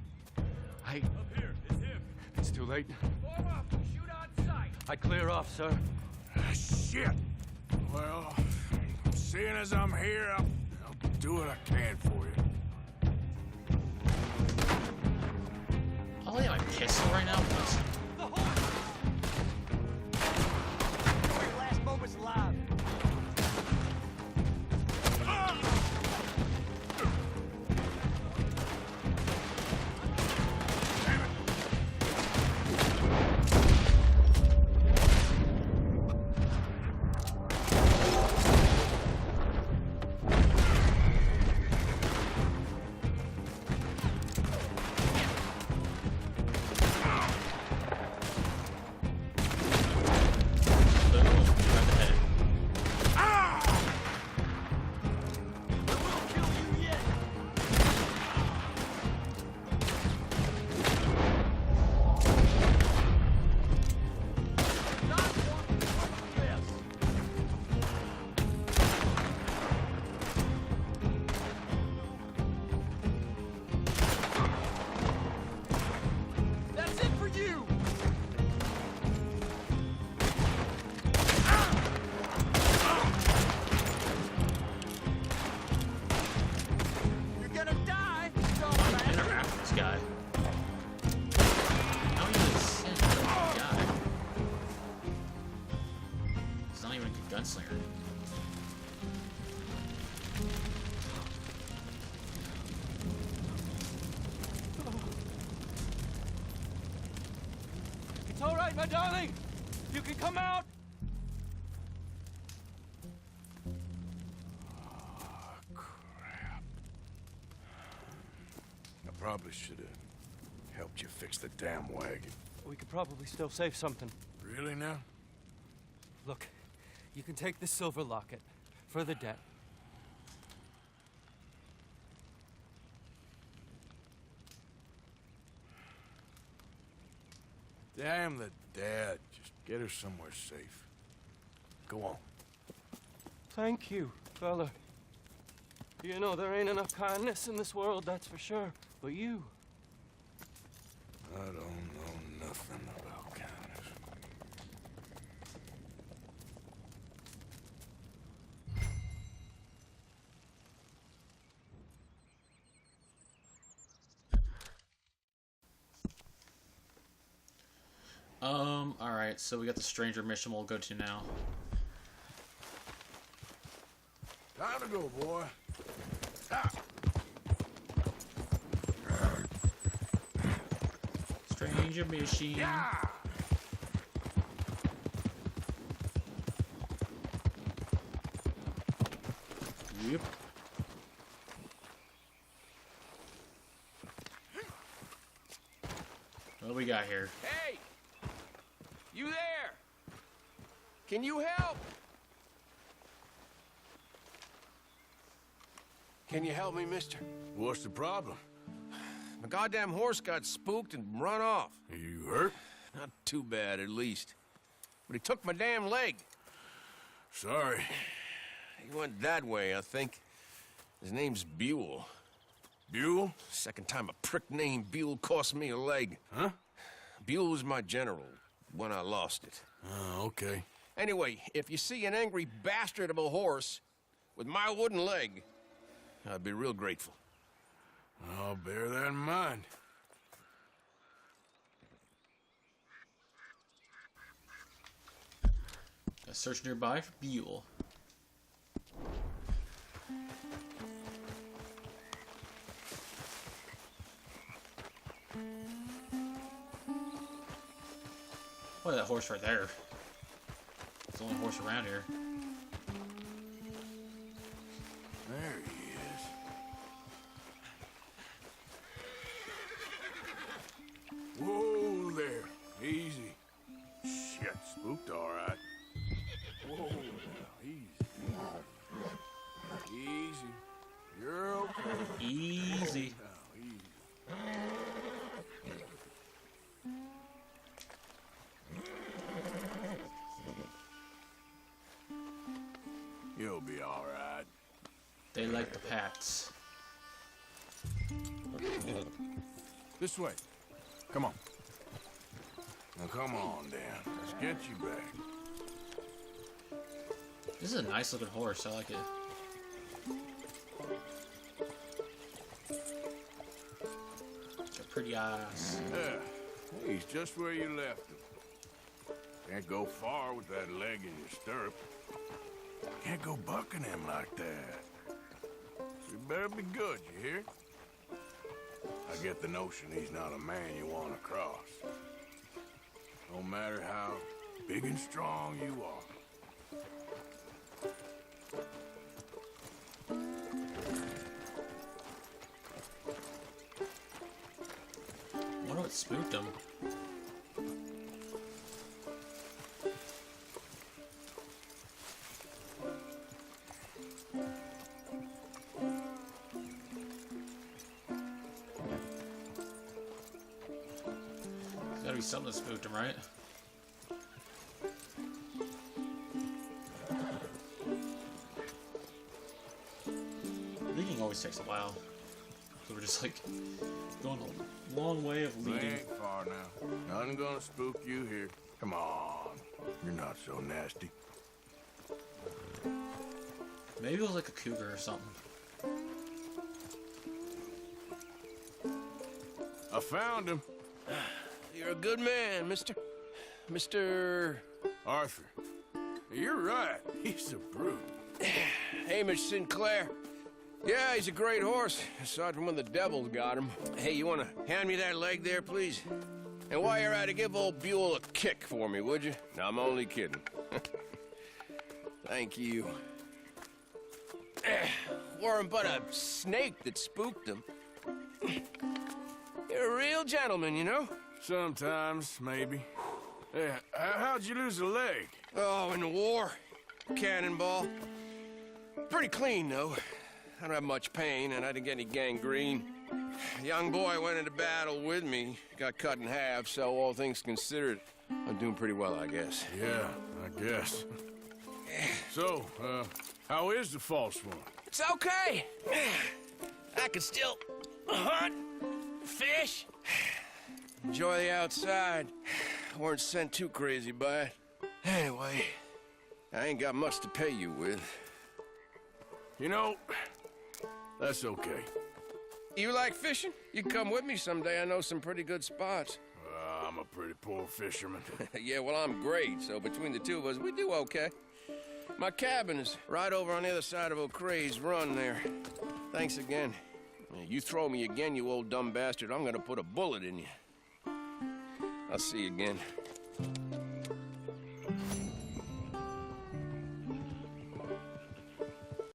Up here, it's him. It's too late. Form up, shoot on sight. I clear off, sir. Shit. Well, seeing as I'm here, I'll do what I can for you. I'll lay my pistol right now, please. The horse! Your last moment's alive. My darling! You can come out! Oh, crap. I probably should have helped you fix the damn wagon. We could probably still save something. Really now? Look, you can take this silver locket for the debt. Damn the dad. Just get her somewhere safe. Go on. Thank you, fella. You know, there ain't enough kindness in this world, that's for sure. But you... I don't know nothing about kindness. Alright, so we got the stranger mission we'll go to now. Time to go, boy. Stranger mission. Yeah! Yep. What do we got here? Hey! You there? Can you help? Can you help me, mister? What's the problem? My goddamn horse got spooked and run off. Are you hurt? Not too bad, at least. But he took my damn leg. Sorry. He went that way, I think. His name's Buell. Buell? Second time a prick named Buell cost me a leg. Huh? Buell was my general when I lost it. Oh, okay. Anyway, if you see an angry bastard of a horse with my wooden leg, I'd be real grateful. I'll bear that in mind. Got search nearby for Buell. Boy, that horse right there. It's the only horse around here. There he is. Whoa there. Easy. Shit, spooked all right. Whoa now, easy. Easy. You're okay. Easy. Now, easy. You'll be all right. They like the pats. This way. Come on. Now come on, Dan. Let's get you back. This is a nice looking horse. I like it. Got pretty eyes. Yeah, he's just where you left him. Can't go far with that leg in your stirrup. Can't go bucking him like that. So you better be good, you hear? I get the notion he's not a man you want to cross. No matter how big and strong you are. I wonder what spooked him. There's gotta be something that spooked him, right? Leading always takes a while. So we're just like going a long way of We leading. ain't far now. Nothing gonna spook you here. Come on. You're not so nasty. Maybe it was like a cougar or something. I found him. You're a good man, mister. Mr. Arthur. You're right. He's a brute. Hamish Sinclair. Yeah, he's a great horse, aside from when the devil got him. Hey, you want to hand me that leg there, please? And while you're at it, give old Buell a kick for me, would you? No, I'm only kidding. Thank you. Weren't but a snake that spooked him. You're a real gentleman, you know? Sometimes, maybe. Hey, how'd you lose a leg? Oh, in the war. Cannonball. Pretty clean, though. I don't have much pain, and I didn't get any gangrene. A young boy went into battle with me, got cut in half, so all things considered, I'm doing pretty well, I guess. Yeah, I guess. So, how is the false one? It's okay. I can still hunt, fish, enjoy the outside. Weren't sent too crazy by it. Anyway, I ain't got much to pay you with. You know, that's okay. You like fishing? You can come with me someday. I know some pretty good spots. I'm a pretty poor fisherman. Yeah, well, I'm great, so between the two of us, we do okay. My cabin is right over on the other side of O'Creagh's Run there. Thanks again. You throw me again, you old dumb bastard, I'm gonna put a bullet in you. I'll see you again.